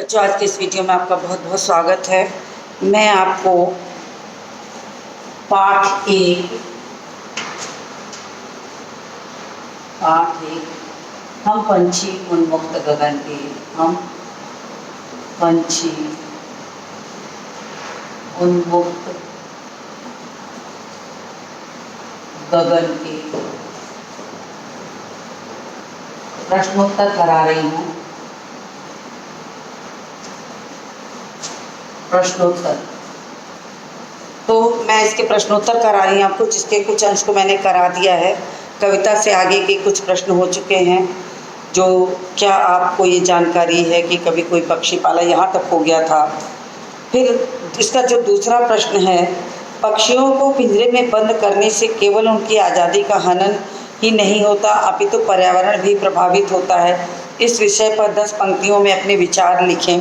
बच्चों, आज के इस वीडियो में आपका बहुत बहुत स्वागत है। मैं आपको पाठ एक हम पंछी उन्मुक्त गगन के, हम पंछी उन्मुक्त गगन के प्रश्नोत्तर करा रही हूँ। प्रश्नोत्तर तो मैं इसके प्रश्नोत्तर करा रही हूँ आपको, जिसके कुछ अंश को मैंने करा दिया है। कविता से आगे के कुछ प्रश्न हो चुके हैं। जो क्या आपको ये जानकारी है कि कभी कोई पक्षी पाला, यहाँ तक हो गया था। फिर इसका जो दूसरा प्रश्न है, पक्षियों को पिंजरे में बंद करने से केवल उनकी आज़ादी का हनन ही नहीं होता, अपितु तो पर्यावरण भी प्रभावित होता है। इस विषय पर 10 पंक्तियों में अपने विचार लिखें।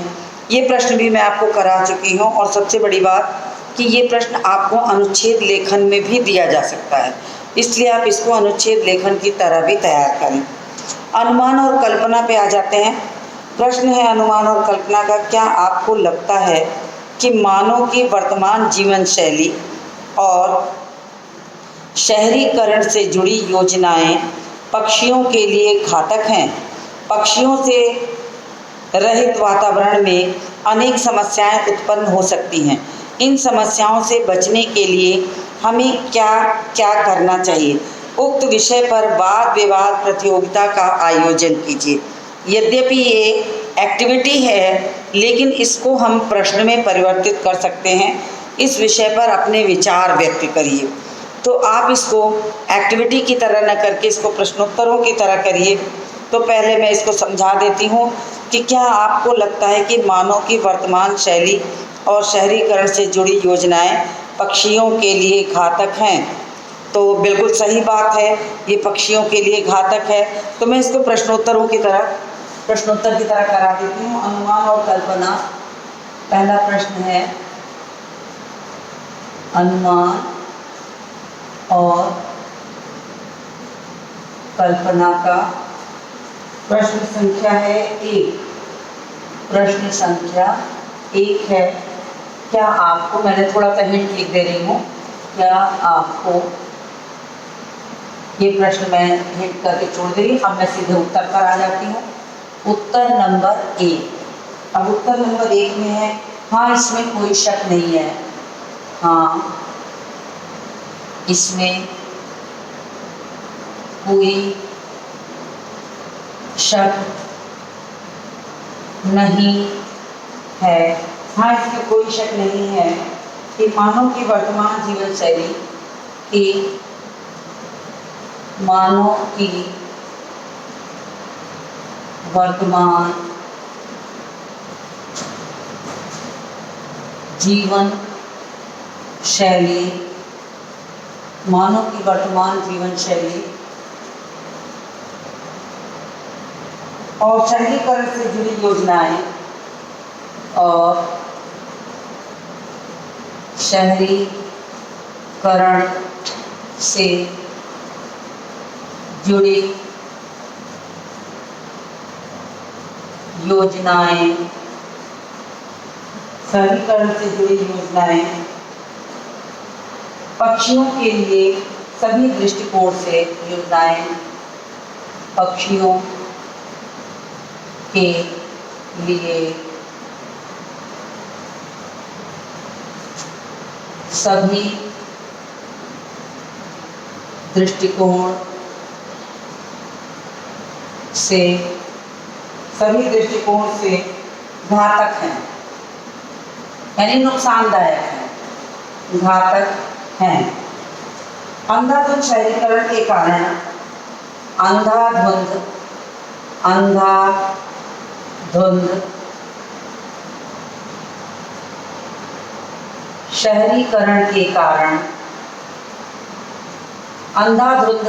ये प्रश्न भी मैं आपको करा चुकी हूँ। और सबसे बड़ी बात कि ये प्रश्न आपको अनुच्छेद लेखन में भी दिया जा सकता है, इसलिए आप इसको अनुच्छेद लेखन की तरह भी तैयार करें। अनुमान और कल्पना पे आ जाते हैं। प्रश्न है अनुमान और कल्पना का। क्या आपको लगता है कि मानव की वर्तमान जीवन शैली और शहरीकरण से जुड़ी योजनाएं पक्षियों के लिए घातक हैं? पक्षियों से रहित वातावरण में अनेक समस्याएं उत्पन्न हो सकती हैं। इन समस्याओं से बचने के लिए हमें क्या क्या करना चाहिए? उक्त विषय पर वाद विवाद प्रतियोगिता का आयोजन कीजिए। यद्यपि ये एक्टिविटी है, लेकिन इसको हम प्रश्न में परिवर्तित कर सकते हैं। इस विषय पर अपने विचार व्यक्त करिए। तो आप इसको एक्टिविटी की तरह न करके इसको प्रश्नोत्तरों की तरह करिए। तो पहले मैं इसको समझा देती हूँ कि क्या आपको लगता है कि मानव की वर्तमान शैली और शहरीकरण से जुड़ी योजनाएं पक्षियों के लिए घातक हैं? तो बिल्कुल सही बात है, ये पक्षियों के लिए घातक है। तो मैं इसको प्रश्नोत्तर की तरह करा देती हूँ। अनुमान और कल्पना। पहला प्रश्न है अनुमान और कल्पना का। प्रश्न संख्या है 1। प्रश्न संख्या 1 है, क्या आपको, मैंने थोड़ा सा हिंट लिख दे रही हूँ, क्या आपको, ये प्रश्न मैं हिंट करके छोड़ दे रही। अब मैं सीधे उत्तर पर आ जाती हूँ। उत्तर नंबर 1। अब उत्तर नंबर 1 में है, हाँ इसमें कोई शक नहीं है, हाँ इसमें कोई शक नहीं है, हाँ इसमें कोई शक नहीं है कि मानव की वर्तमान जीवन शैली वर्तमान जीवन शैली और शहरीकरण से जुड़ी योजनाएं पक्षियों के लिए सभी दृष्टिकोण से पक्षियों के लिए सभी दृष्टिकोण से घातक हैं, यानी नुकसानदायक हैं, घातक हैं। अंधाधुंध शहरीकरण के कारण अंधाधुंध शहरीकरण के कारण अंधाधुंध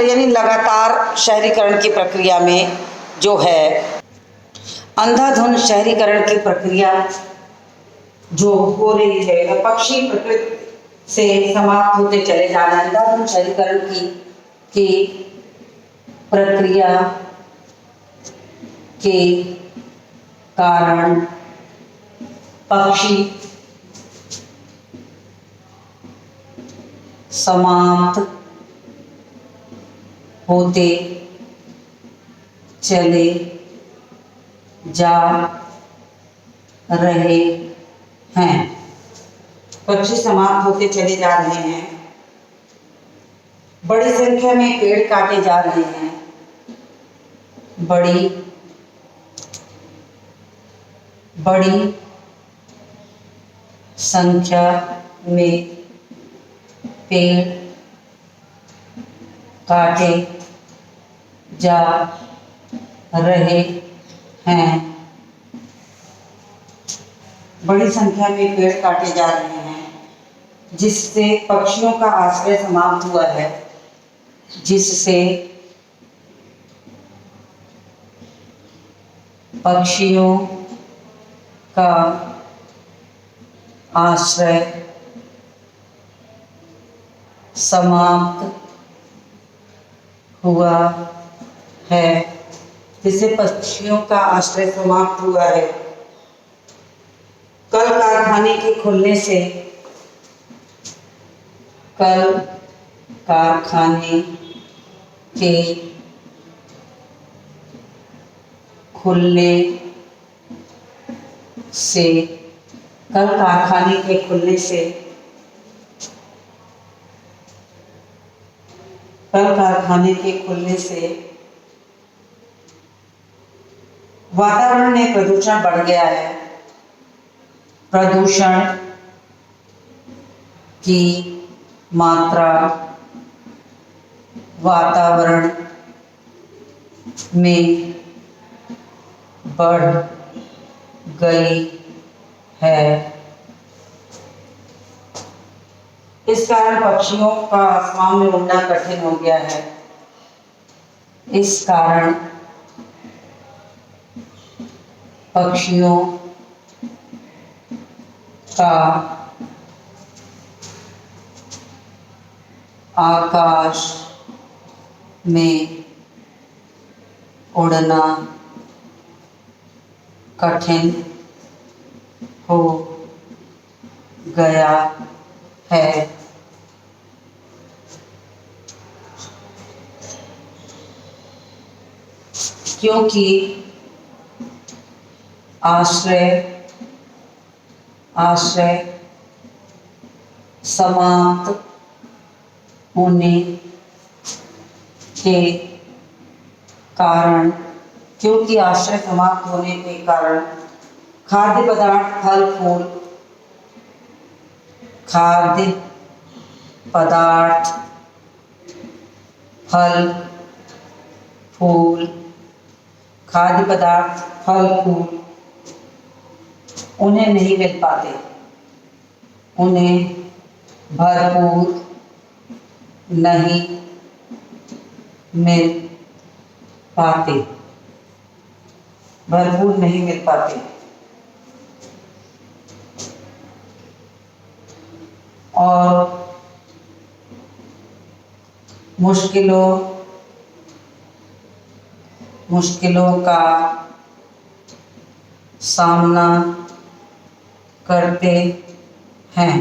यानी लगातार शहरीकरण की प्रक्रिया में जो है, अंधाधुंध शहरीकरण की प्रक्रिया जो हो रही है, पक्षी प्रकृति से समाप्त होते चले जाना। अंधाधुंध शहरीकरण की प्रक्रिया के कारण पक्षी समाप्त होते चले जा रहे हैं। पक्षी समाप्त होते चले जा रहे हैं। बड़ी संख्या में पेड़ काटे जा रहे हैं। बड़ी संख्या में पेड़ काटे जा रहे हैं। बड़ी संख्या में पेड़ काटे जा रहे हैं, जिससे पक्षियों का आश्रय समाप्त हुआ है। जिससे पक्षियों का आश्रय समाप्त हुआ है। जिससे पक्षियों का आश्रय समाप्त हुआ है। कल कारखाने के खुलने से कल कारखाने के खुलने से कल कारखाने के खुलने से कल कारखाने के खुलने से वातावरण में प्रदूषण बढ़ गया है। प्रदूषण की मात्रा वातावरण में बढ़ गई है। इस कारण पक्षियों का आसमान में उड़ना कठिन हो गया है। इस कारण पक्षियों का आकाश में उड़ना कठिन हो गया है। क्योंकि आश्रय समाप्त होने के कारण खाद्य पदार्थ फल फूल उन्हें नहीं मिल पाते। उन्हें भरपूर नहीं मिल पाते। और मुश्किलों का सामना करते हैं।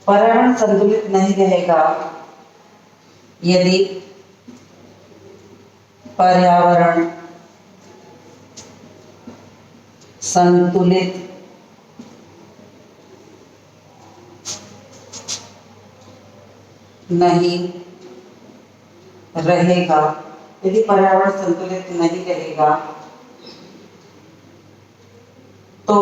पर्यावरण संतुलित नहीं रहेगा यदि पर्यावरण संतुलित नहीं रहेगा। तो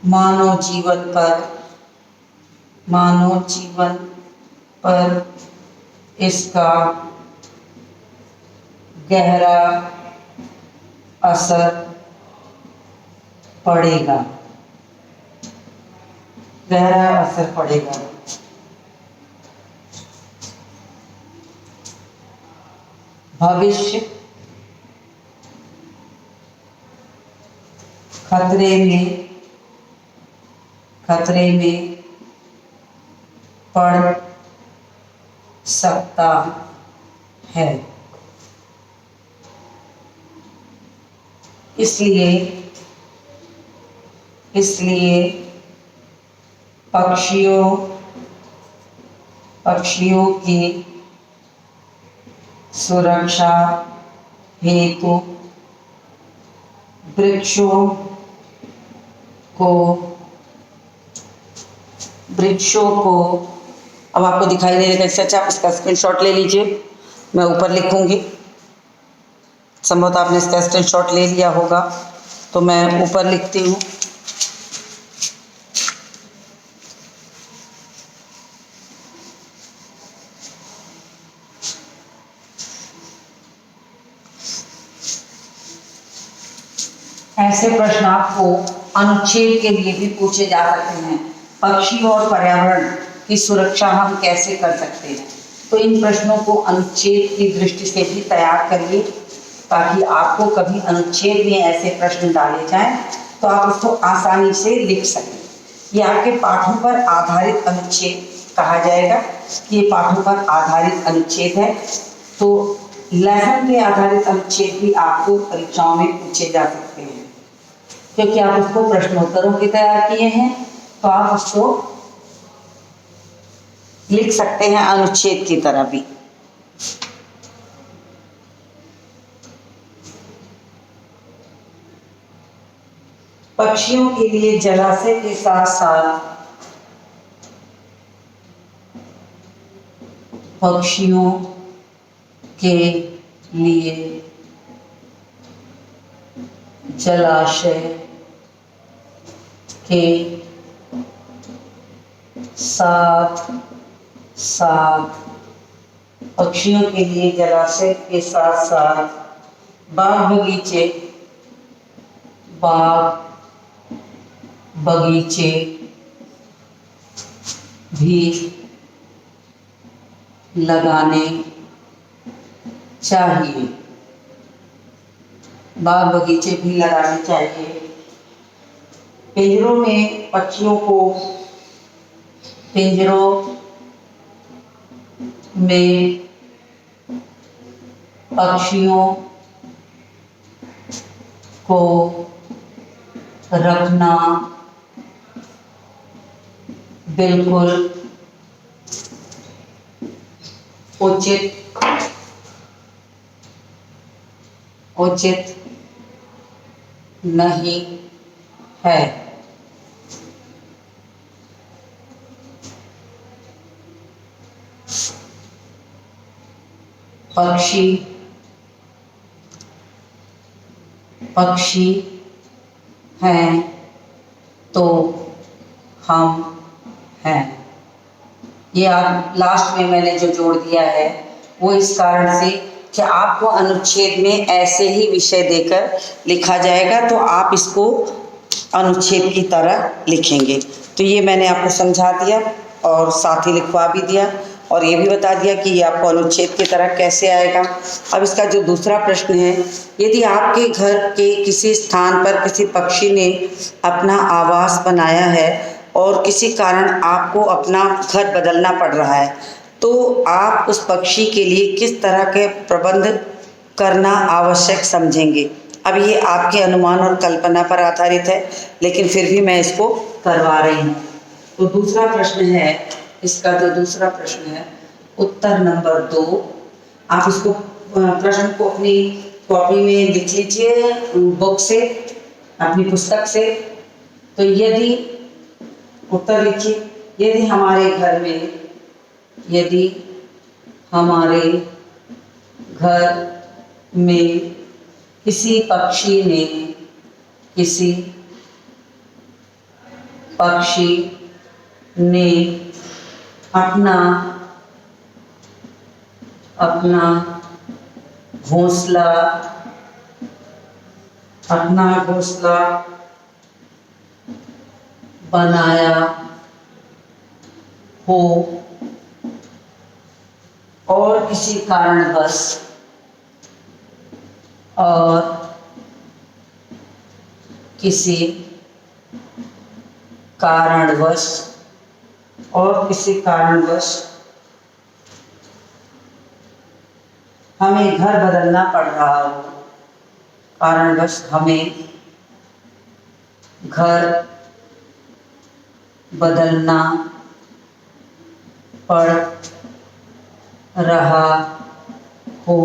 मानव जीवन पर इसका गहरा असर पड़ेगा। भविष्य खतरे में पड़ सकता है। इसलिए पक्षियों की सुरक्षा हेतु वृक्षों को अब आपको दिखाई नहीं देगा, इससे अच्छा आप इसका स्क्रीनशॉट ले लीजिए, मैं ऊपर लिखूंगी। संभवतः आपने इसका स्क्रीनशॉट ले लिया होगा, तो मैं ऊपर लिखती हूँ। ऐसे प्रश्न आपको अनुच्छेद के लिए भी पूछे जा सकते हैं। पक्षी और पर्यावरण की सुरक्षा हम कैसे कर सकते हैं, तो इन प्रश्नों को अनुच्छेद की दृष्टि से भी तैयार करिए, ताकि आपको कभी अनुच्छेद में ऐसे प्रश्न डाले जाएं तो आप उसको आसानी से लिख सकें। ये आपके पाठों पर आधारित अनुच्छेद कहा जाएगा कि ये पाठों पर आधारित अनुच्छेद है। तो लेसन पे आधारित अनुच्छेद भी आपको परीक्षाओं में पूछे जा सकते हैं, क्योंकि आप उसको प्रश्नोत्तरों की तैयार किए हैं, तो आप उसको लिख सकते हैं अनुच्छेद की तरह भी। पक्षियों के लिए जलाशय के साथ साथ पक्षियों के लिए जलाशय के साथ साथ पक्षियों के लिए जलाशय के साथ साथ बाग बगीचे भी लगाने चाहिए। बाग बगीचे भी लगाने चाहिए। पिंजरों में पक्षियों को रखना बिल्कुल उचित नहीं है। पक्षी हैं तो हम हैं। ये आप लास्ट में मैंने जो जोड़ दिया है वो इस कारण से कि आपको अनुच्छेद में ऐसे ही विषय देकर लिखा जाएगा, तो आप इसको अनुच्छेद की तरह लिखेंगे। तो ये मैंने आपको समझा दिया और साथ ही लिखवा भी दिया, और ये भी बता दिया कि ये आपको अनुच्छेद की तरह कैसे आएगा। अब इसका जो दूसरा प्रश्न है, यदि आपके घर के किसी स्थान पर किसी पक्षी ने अपना आवास बनाया है और किसी कारण आपको अपना घर बदलना पड़ रहा है, तो आप उस पक्षी के लिए किस तरह के प्रबंध करना आवश्यक समझेंगे। अब ये आपके अनुमान और कल्पना पर आधारित है, लेकिन फिर भी मैं इसको करवा रही हूँ। तो दूसरा प्रश्न है, इसका जो दूसरा प्रश्न है उत्तर नंबर 2, आप इसको प्रश्न को अपनी कॉपी में लिख लीजिए, बुक से, अपनी पुस्तक से। तो यदि उत्तर लिखिए, यदि हमारे घर में किसी पक्षी ने अपना घोंसला बनाया हो और किसी कारणवश और किसी कारणवश हमें घर बदलना पड़ रहा हो, कारणवश हमें घर बदलना पड़ रहा हो,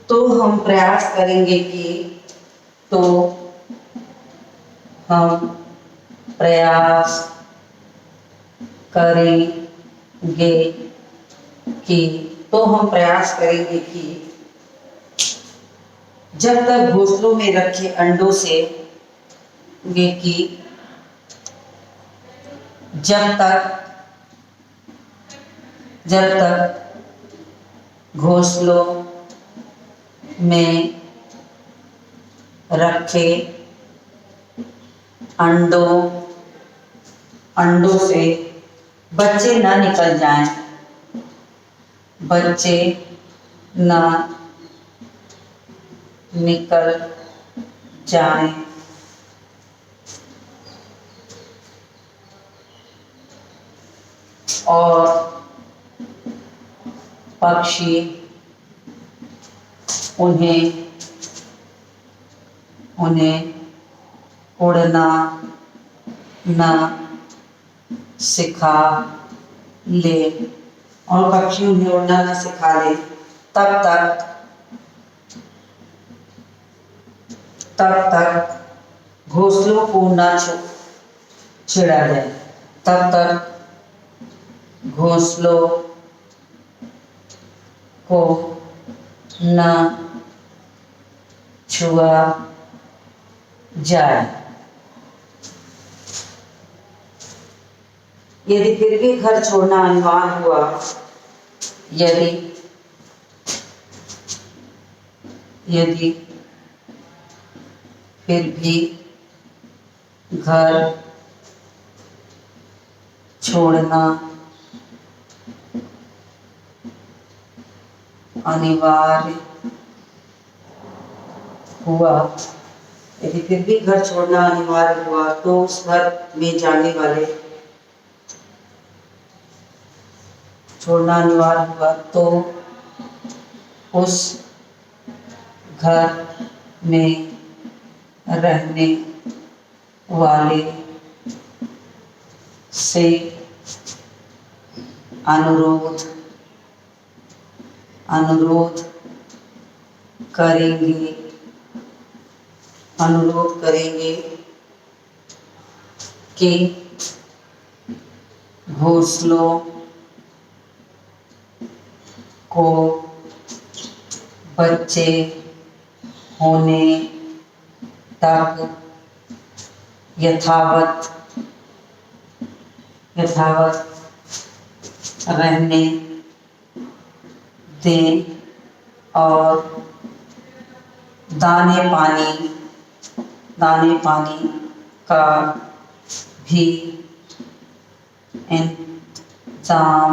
तो हम प्रयास करेंगे कि जब तक घोंसलों में रखे अंडों से जब तक घोंसलों में रखे अंडों से बच्चे न निकल जाएं, और पक्षी उन्हें उड़ना न सिखा ले, तब तक घोंसलों को न छेड़ा जाए, तब तक घोंसलों को न छुआ जाए। यदि फिर भी घर छोड़ना अनिवार्य हुआ, यदि फिर भी घर छोड़ना अनिवार्य हुआ, तो उस घर में जाने वाले उस घर में रहने वाले से अनुरोध करेंगे कि घोंसलों को बच्चे होने तक यथावत रहने दें, और दाने पानी का भी इंतजाम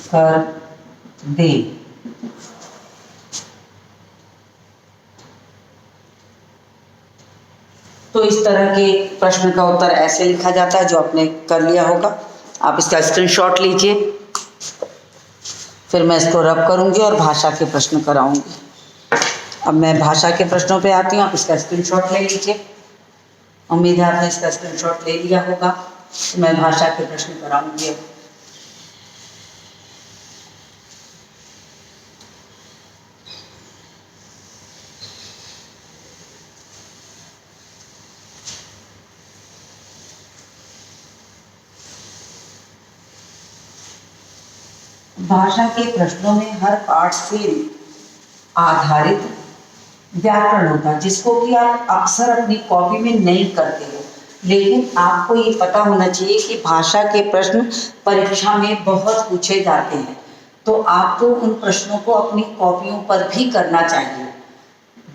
कर दें। तो इस तरह के प्रश्न का उत्तर ऐसे लिखा जाता है, जो आपने कर लिया होगा। आप इसका स्क्रीनशॉट लीजिए, फिर मैं इसको रब करूंगी और भाषा के प्रश्न कराऊंगी। अब मैं भाषा के प्रश्नों पे आती हूँ, आप इसका स्क्रीनशॉट ले लीजिए। उम्मीद है आपने इसका स्क्रीनशॉट ले लिया होगा। तो मैं भाषा के प्रश्न कराऊंगी। भाषा के प्रश्नों में हर पाठ से आधारित व्याकरण होता है, जिसको कि आप अक्सर अपनी कॉपी में नहीं करते हो, लेकिन आपको ये पता होना चाहिए कि भाषा के प्रश्न परीक्षा में बहुत पूछे जाते हैं। तो आपको उन प्रश्नों को अपनी कॉपियों पर भी करना चाहिए।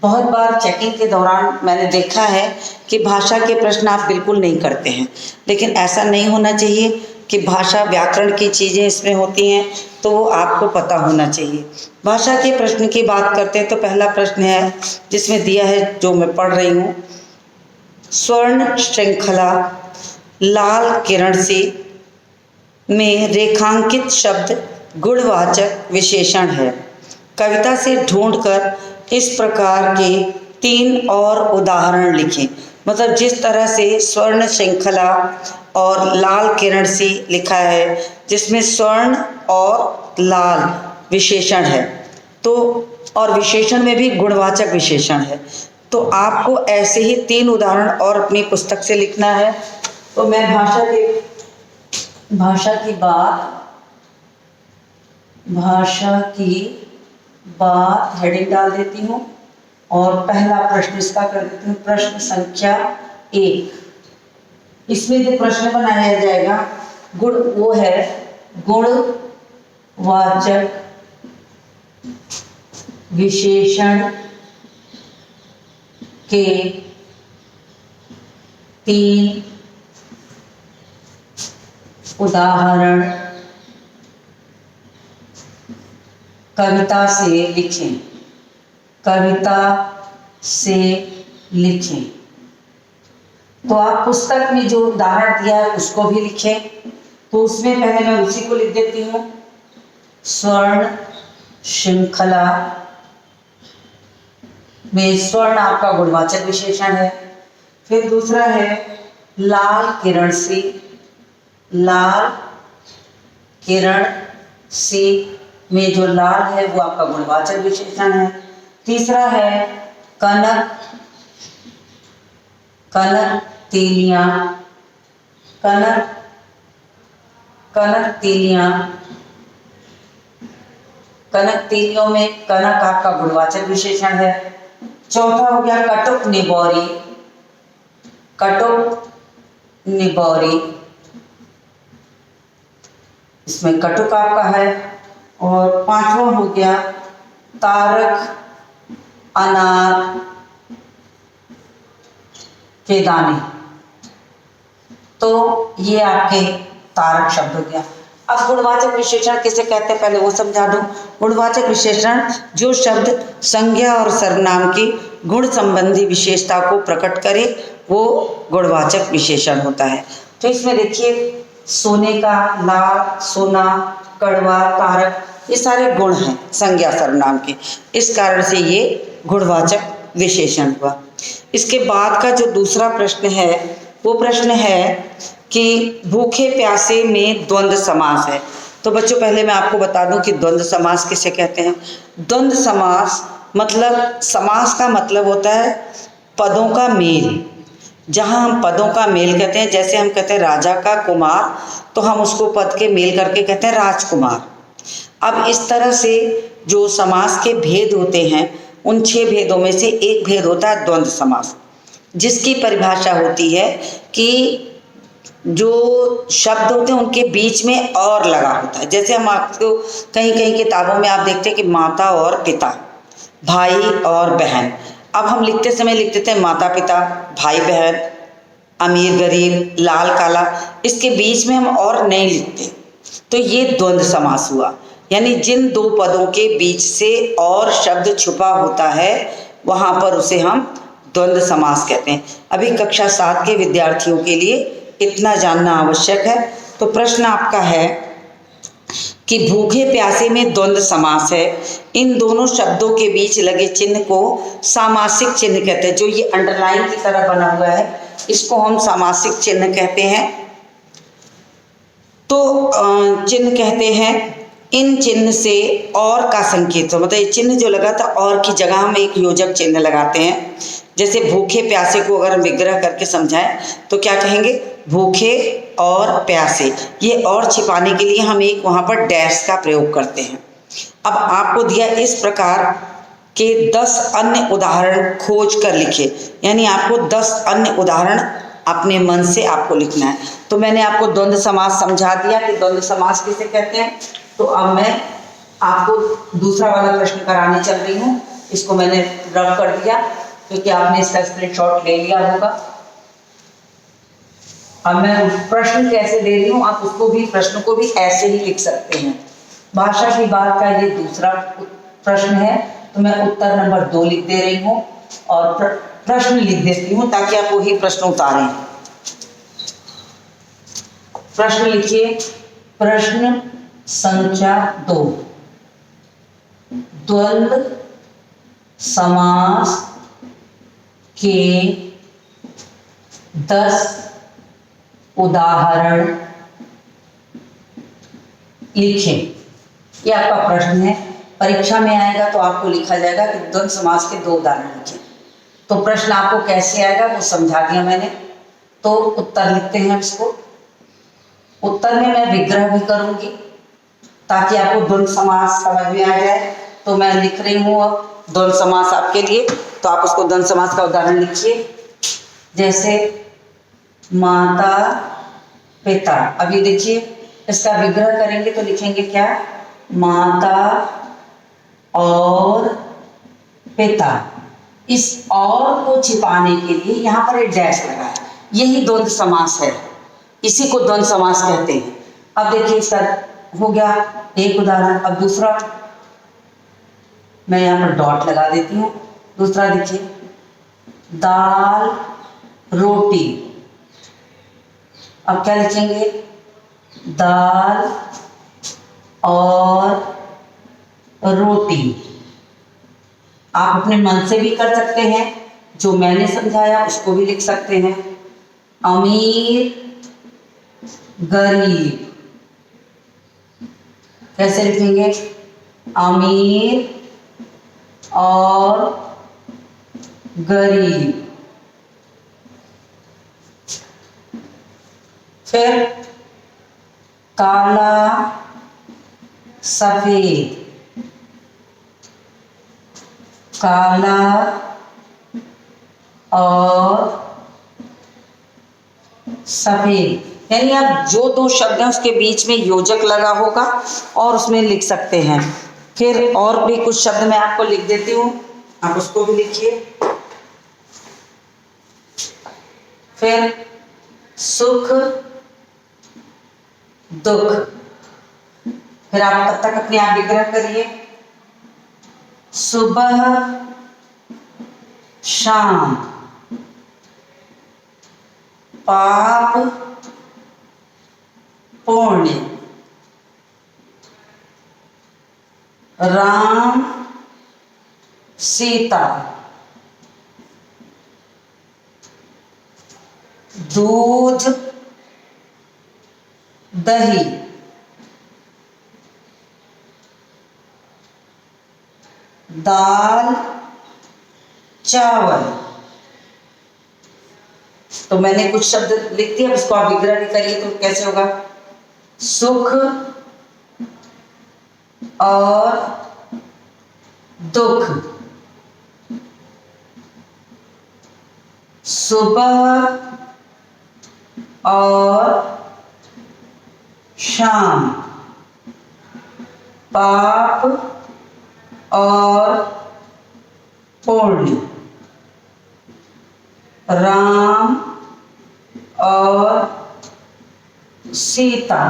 बहुत बार चेकिंग के दौरान मैंने देखा है कि भाषा के प्रश्न आप बिल्कुल नहीं करते हैं, लेकिन ऐसा नहीं होना चाहिए। कि भाषा व्याकरण की चीज़ें इसमें होती हैं, तो वो आपको पता होना चाहिए। भाषा के प्रश्न की बात करते हैं तो पहला प्रश्न है जिसमें दिया है, जो मैं पढ़ रही हूँ, स्वर्ण श्रृंखला लाल किरण से में रेखांकित शब्द गुणवाचक विशेषण है। कविता से ढूंढकर इस प्रकार के 3 और उदाहरण लिखें। मतलब जिस तरह से स्वर्ण श्रृंखला और लाल किरण से लिखा है, जिसमें स्वर्ण और लाल विशेषण है, तो और विशेषण में भी गुणवाचक विशेषण है, तो आपको ऐसे ही 3 उदाहरण और अपनी पुस्तक से लिखना है। तो मैं भाषा की बात हेडिंग डाल देती हूँ और पहला प्रश्न इसका कर देती हूँ, प्रश्न संख्या 1। इसमें जो प्रश्न बनाया जाएगा वो है गुणवाचक विशेषण के 3 उदाहरण कविता से लिखें। तो आप पुस्तक में जो उदाहरण दिया है उसको भी लिखें। तो उसमें पहले मैं उसी को लिख देती हूँ, स्वर्ण श्रृंखला में स्वर्ण आपका गुणवाचक विशेषण है। फिर दूसरा है लाल किरण से में जो लाल है वो आपका गुणवाचक विशेषण है। तीसरा है कनक तीलियों में कनक आपका गुणवाचक विशेषण है। चौथा हो गया कटुक निबोरी, इसमें कटुक आपका है। और 5वां हो गया तारक अनार के दाने। तो ये आपके तारक शब्द हो गया। अब गुणवाचक विशेषण किसे कहते हैं पहले वो समझा दूं। गुणवाचक विशेषण जो शब्द संज्ञा और सर्वनाम की गुण संबंधी विशेषता को प्रकट करे वो गुणवाचक विशेषण होता है। तो इसमें देखिए सोने का, लाल, सोना, कड़वा, तारक, ये सारे गुण हैं संज्ञा सर्वनाम के, इस कारण से ये गुणवाचक विशेषण हुआ। इसके बाद का जो दूसरा प्रश्न है वो प्रश्न है कि भूखे प्यासे में द्वंद्व समास है। तो बच्चों पहले मैं आपको बता दूं कि द्वंद्व समास किसे कहते हैं। द्वंद्व समास मतलब, समास का मतलब होता है पदों का मेल। जहाँ हम पदों का मेल कहते हैं, जैसे हम कहते हैं राजा का कुमार, तो हम उसको पद के मेल करके कहते हैं राजकुमार। अब इस तरह से जो समास के भेद होते हैं, उन 6 भेदों में से एक भेद होता है द्वंद्व समास, जिसकी परिभाषा होती है कि जो शब्द होते हैं उनके बीच में और लगा होता है। जैसे हम आपको कहीं कहीं किताबों में आप देखते हैं कि माता और पिता, भाई और बहन। अब हम लिखते समय लिख देते हैं माता पिता, भाई बहन, अमीर गरीब, लाल काला, इसके बीच में हम और नहीं लिखते। तो ये द्वंद्व समास हुआ, यानी जिन 2 पदों के बीच से और शब्द छुपा होता है वहाँ पर उसे हम द्वंद्व समास कहते हैं। अभी कक्षा 7 के विद्यार्थियों के लिए इतना जानना आवश्यक है। तो प्रश्न आपका है कि भूखे प्यासे में द्वंद्व समास है, इन दोनों शब्दों के बीच लगे चिन्ह को सामासिक चिन्ह कहते हैं। जो ये अंडरलाइन की तरह बना हुआ है इसको हम सामासिक चिन्ह कहते हैं। तो चिन्ह कहते हैं इन चिन्ह से और का संकेत हो, मतलब ये चिन्ह जो लगा था और की जगह हम एक योजक चिन्ह लगाते हैं। जैसे भूखे प्यासे को अगर हम विग्रह करके समझाएं तो क्या कहेंगे, भूखे और प्यासे, ये और छिपाने के लिए हम एक वहाँ पर डैश का प्रयोग करते हैं। अब आपको दिया इस प्रकार के 10 अन्य उदाहरण खोज कर लिखे, यानी आपको 10 अन्य उदाहरण अपने मन से आपको लिखना है। तो मैंने आपको द्वंद्व समास समझा दिया कि द्वंद्व समास किसे कहते हैं। तो अब मैं आपको दूसरा वाला प्रश्न कराने चल रही हूँ। इसको मैंने रब कर दिया क्योंकि आपने इसका स्क्रीनशॉट ले लिया होगा। अब मैं प्रश्न कैसे दे रही हूँ, आप उसको भी, प्रश्न को भी ऐसे ही लिख सकते हैं। भाषा की बात का ये दूसरा प्रश्न है, तो मैं उत्तर नंबर 2 लिख दे रही हूँ और प्रश्न लिख देती हूँ ताकि आप वही प्रश्न उतारें। प्रश्न लिखिए, प्रश्न संख्या 2, द्वंद्व समास के 10 उदाहरण लिखें। ये आपका प्रश्न है, परीक्षा में आएगा तो आपको लिखा जाएगा कि द्वंद्व समास के 2 उदाहरण लिखें। तो प्रश्न आपको कैसे आएगा वो समझा दिया मैंने, तो उत्तर लिखते हैं इसको। उत्तर में मैं विग्रह भी करूंगी ताकि आपको द्वंद्व समास समझ में आ जाए। तो मैं लिख रही हूँ अब द्वंद्व समास आपके लिए, तो आप उसको द्वंद्व समास का उदाहरण लिखिए। जैसे माता पिता, अब ये देखिए इसका विग्रह करेंगे तो लिखेंगे क्या, माता और पिता। इस और को छिपाने के लिए यहाँ पर एक डैश लगा है, यही द्वंद्व समास है, इसी को द्वंद्व समास कहते हैं। अब देखिए इसका हो गया एक उदाहरण। अब दूसरा मैं यहाँ पर डॉट लगा देती हूँ। दूसरा देखिए, दाल रोटी। अब क्या लिखेंगे, दाल और रोटी। आप अपने मन से भी कर सकते हैं, जो मैंने समझाया उसको भी लिख सकते हैं। अमीर गरीब, कैसे लिखेंगे, अमीर और गरीब। फिर काला सफेद, काला और सफेद, यानी आप जो 2 शब्द हैं उसके बीच में योजक लगा होगा और उसमें लिख सकते हैं। फिर और भी कुछ शब्द मैं आपको लिख देती हूँ, आप उसको भी लिखिए। फिर सुख दुख, फिर आप तब तक अपने आप विग्रह करिए। सुबह शाम, पाप पुण्य, राम सीता, दूध दही, दाल चावल। तो मैंने कुछ शब्द लिख दिए, अब इसको आप विग्रह भी करिए तो कैसे होगा, सुख और दुख, सुबह और शाम, पाप और पुण्य, राम और सीता,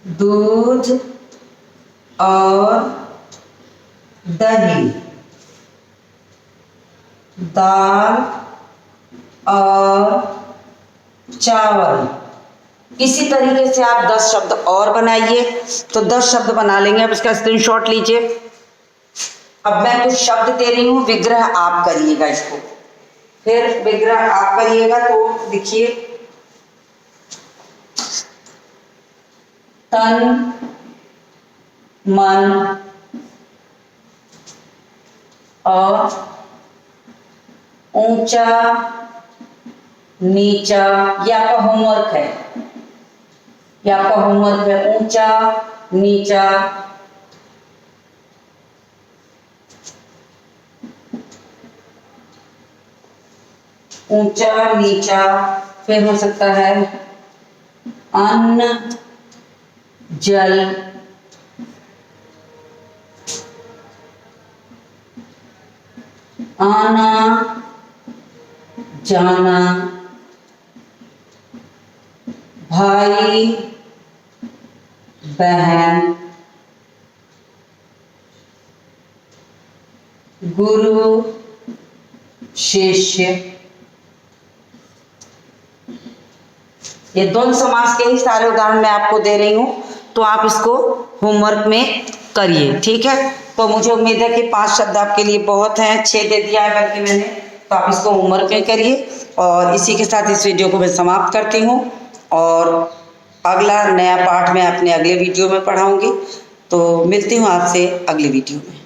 दूध और दही, दाल और चावल। इसी तरीके से आप 10 शब्द और बनाइए। तो 10 शब्द बना लेंगे, अब इसका स्क्रीनशॉट लीजिए। अब मैं कुछ शब्द दे रही हूँ, विग्रह आप करिएगा इसको। फिर विग्रह आप करिएगा तो लिखिए, तन मन और ऊंचा नीचा। ये आपका होमवर्क है, ये आपका होमवर्क है। ऊंचा नीचा, ऊंचा नीचा। फिर हो सकता है अन्न जल, आना जाना, भाई बहन, गुरु शिष्य, ये द्वंद्व समास के ही सारे उदाहरण मैं आपको दे रही हूँ, तो आप इसको होमवर्क में करिए, ठीक है। तो मुझे उम्मीद है कि 5 शब्द आपके लिए बहुत हैं, 6 दे दिया है बल्कि मैंने, तो आप इसको होमवर्क में करिए। और इसी के साथ इस वीडियो को मैं समाप्त करती हूँ, और अगला नया पाठ मैं अपने अगले वीडियो में पढ़ाऊँगी। तो मिलती हूँ आपसे अगले वीडियो में।